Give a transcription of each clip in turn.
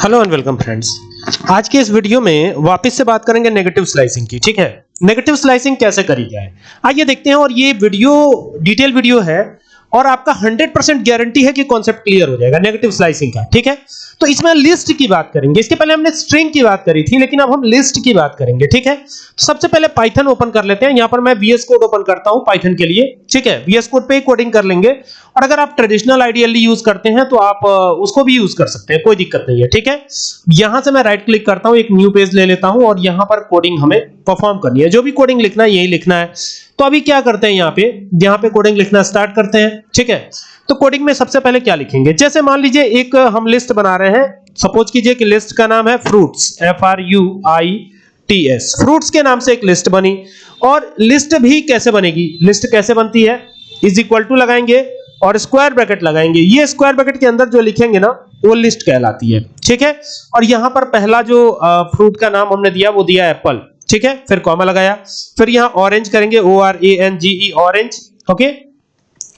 Hello and welcome friends. आज के इस वीडियो में वापस से बात करेंगे नेगेटिव स्लाइसिंग की। ठीक है, नेगेटिव स्लाइसिंग कैसे करी जाए आइए देखते हैं। और ये वीडियो डिटेल वीडियो है और आपका 100% गारंटी है कि कॉन्सेप्ट क्लियर हो जाएगा नेगेटिव स्लाइसिंग का। ठीक है, तो इसमें लिस्ट की बात करेंगे। इसके पहले हमने स्ट्रिंग की बात करी थी, लेकिन अब हम लिस्ट की बात करेंगे। ठीक है, तो सबसे पहले पाइथन ओपन कर लेते हैं। यहां पर मैं VS कोड ओपन करता हूं पाइथन के लिए। ठीक है, VS कोड पे ही कोडिंग कर लेंगे। और अगर आप ट्रेडिशनल आईडीएलई यूज करते हैं तो आप उसको भी यूज कर सकते हैं, कोई दिक्कत नहीं है। ठीक है, यहां से मैं राइट क्लिक करता हूं, एक न्यू पेज ले लेता हूं और यहां पर कोडिंग हमें परफॉर्म करनी है। जो भी कोडिंग लिखना है यही लिखना है। तो अभी क्या करते हैं, यहां पे कोडिंग लिखना स्टार्ट करते हैं। ठीक है, तो कोडिंग में सबसे पहले क्या लिखेंगे, जैसे मान लीजिए एक हम लिस्ट बना रहे हैं। सपोज कीजिए कि लिस्ट का नाम है फ्रूट्स, FRUITS। फ्रूट्स के नाम से एक लिस्ट बनी। और लिस्ट भी कैसे बनेगी, लिस्ट कैसे बनती है, इज इक्वल टू लगाएंगे और स्क्वायर ब्रैकेट लगाएंगे। ये स्क्वायर ब्रैकेट के अंदर जो लिखेंगे ना वो लिस्ट कहलाती है। ठीक है, और यहां पर पहला जो फ्रूट का नाम हमने दिया वो दिया एप्पल। ठीक है, फिर कॉमा लगाया, फिर यहां ऑरेंज करेंगे, ORANGE ऑरेंज। ओके,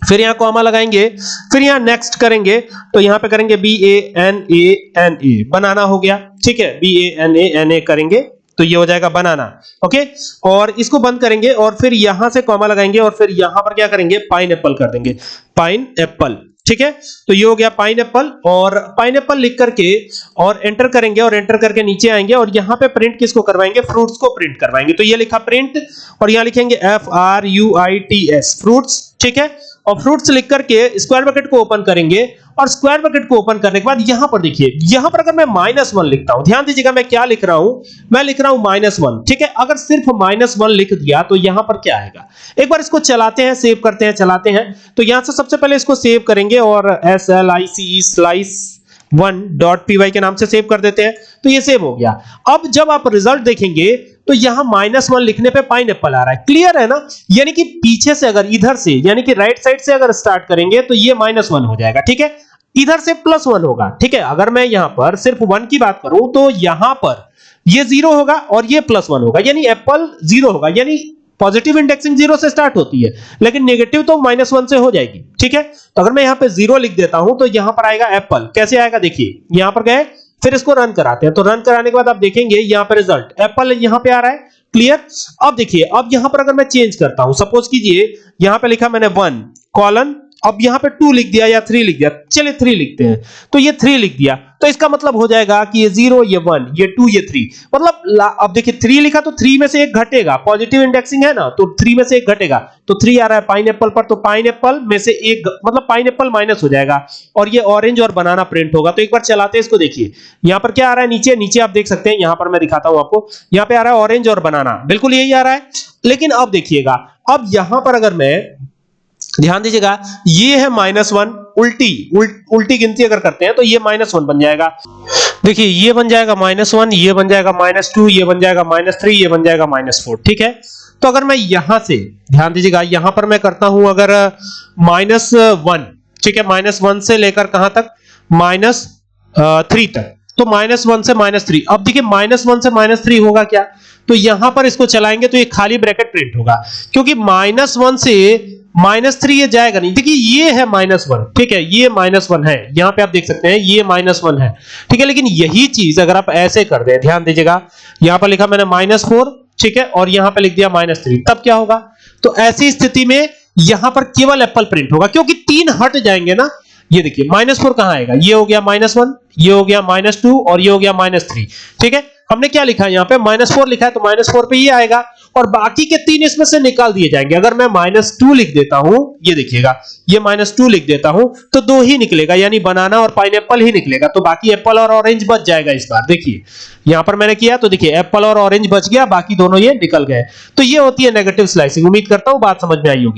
फिर यहां कॉमा लगाएंगे, फिर यहां नेक्स्ट करेंगे, तो यहां पे करेंगे BANANA, बनाना हो गया। ठीक है, BANANA करेंगे तो ये हो जाएगा बनाना। ओके, और इसको बंद करेंगे और फिर यहां से कॉमा लगाएंगे और फिर यहां पर क्या करेंगे, पाइनएप्पल कर देंगे, पाइनएप्पल। ठीक है, तो ये हो गया पाइनएप्पल। और पाइनएप्पल लिख करके और एंटर करेंगे और एंटर करके नीचे आएंगे और यहां पे प्रिंट किसको करवाएंगे, फ्रूट्स को प्रिंट करवाएंगे। तो ये लिखा प्रिंट और यहां लिखेंगे FRUITS फ्रूट्स। ठीक है, और फ्रूट्स लिख करके स्क्वायर ब्रैकेट को ओपन करेंगे और स्क्वायर ब्रैकेट को ओपन करने के बाद यहां पर देखिए, यहां पर अगर मैं -1 लिखता हूं, ध्यान दीजिएगा मैं क्या लिख रहा हूं, मैं लिख रहा हूं -1। ठीक है, अगर सिर्फ -1 लिख दिया तो यहां पर क्या आएगा, एक बार इसको चलाते हैं, सेव करते हैं, चलाते हैं। तो यहां से सबसे पहले इसको सेव करेंगे और SLICE slice1.py के नाम से सेव कर देते हैं। तो ये सेव हो गया। अब जब आप रिजल्ट देखेंगे तो यहां -1 लिखने पे पाइनएप्पल आ रहा है। क्लियर है ना, यानी कि पीछे से अगर इधर से यानी कि राइट साइड से अगर स्टार्ट करेंगे तो ये -1 हो जाएगा। ठीक है, इधर से +1 होगा। ठीक है, अगर मैं यहां पर सिर्फ 1 की बात करूं तो यहां पर ये 0 होगा और ये +1 होगा, यानी एप्पल 0 होगा। यानी पॉजिटिव इंडेक्सिंग 0 से स्टार्ट होती है, लेकिन नेगेटिव तो -1 से हो जाएगी। ठीक है, तो अगर मैं यहां पे 0 लिख देता हूं तो यहां पर आएगा एप्पल। कैसे आएगा देखिए, यहां पर गए, फिर इसको रन कराते हैं। तो रन कराने के बाद आप देखेंगे यहां पर रिजल्ट एप्पल यहां पे आ रहा है। क्लियर, अब देखिए, अब यहां पर अगर मैं चेंज करता हूं, सपोज कीजिए यहां पे लिखा मैंने 1 कॉलन, अब यहां पे 2 लिख दिया या 3 लिख दिया, चलिए 3 लिखते हैं। तो ये 3 लिख दिया, तो इसका मतलब हो जाएगा कि ये 0, ये 1, ये 2, ये 3। मतलब अब देखिए 3 लिखा तो 3 में से एक घटेगा, पॉजिटिव इंडेक्सिंग है ना, तो 3 में से एक घटेगा, तो 3 आ रहा है पाइनएप्पल पर, तो पाइनएप्पल में से एक मतलब पाइनएप्पल माइनस हो जाएगा और ये ऑरेंज और बनाना प्रिंट होगा। तो एक बार चलाते हैं इसको, देखिए यहां पर क्या आ रहा है, नीचे आप देख सकते हैं, यहां पर मैं दिखाता हूं आपको, यहां पे आ रहा है ऑरेंज और बनाना, बिल्कुल यही आ रहा है। लेकिन अब देखिएगा, अब यहां पर अगर मैं ध्यान दीजिएगा, ये है -1, उल्टी गिनती अगर करते हैं तो ये -1 बन जाएगा। देखिए ये बन जाएगा -1, ये बन जाएगा -2, ये बन जाएगा -3, ये बन जाएगा -4। ठीक है, तो अगर मैं यहां से ध्यान दीजिएगा, यहां पर मैं करता हूं अगर -1, ठीक है, -1 से लेकर कहां तक, -3 तक, तो -1 से -3। अब देखिए -1 से -3 होगा क्या, तो यहां पर इसको चलाएंगे तो ये खाली ब्रैकेट प्रिंट होगा, क्योंकि -1 से -3 ये जाएगा नहीं। देखिए ये है -1, ठीक है, ये -1 है, यहां पे आप देख सकते हैं ये -1 है। ठीक है, लेकिन यही चीज अगर आप ऐसे कर दें, ध्यान दीजिएगा, यहां पर लिखा मैंने -4, ठीक है, और यहां पे लिख दिया -3, तब क्या होगा, तो ऐसी स्थिति में यहां पर केवल एप्पल प्रिंट होगा, क्योंकि 3 हट जाएंगे ना। ये देखिए -4 कहां आएगा, ये हो गया -1, ये हो गया -2 और ये हो गया -3। ठीक है, हमने क्या लिखा है यहाँ पे, -4 लिखा है, तो -4 पे ये आएगा और बाकी के 3 इसमें से निकाल दिए जाएंगे। अगर मैं -2 लिख देता हूं, ये देखिएगा, ये -2 लिख देता हूं तो 2 ही निकलेगा, यानी बनाना और पाइनएप्पल ही निकलेगा, तो बाकी एप्पल और ऑरेंज बच जाएगा। इस बार देखिए यहां पर मैंने किया तो देखिए एप्पल और ऑरेंज बच गया, बाकी दोनों ये निकल गए। तो ये होती है नेगेटिव स्लाइसिंग। उम्मीद करता हूं बात समझ में आई होगी।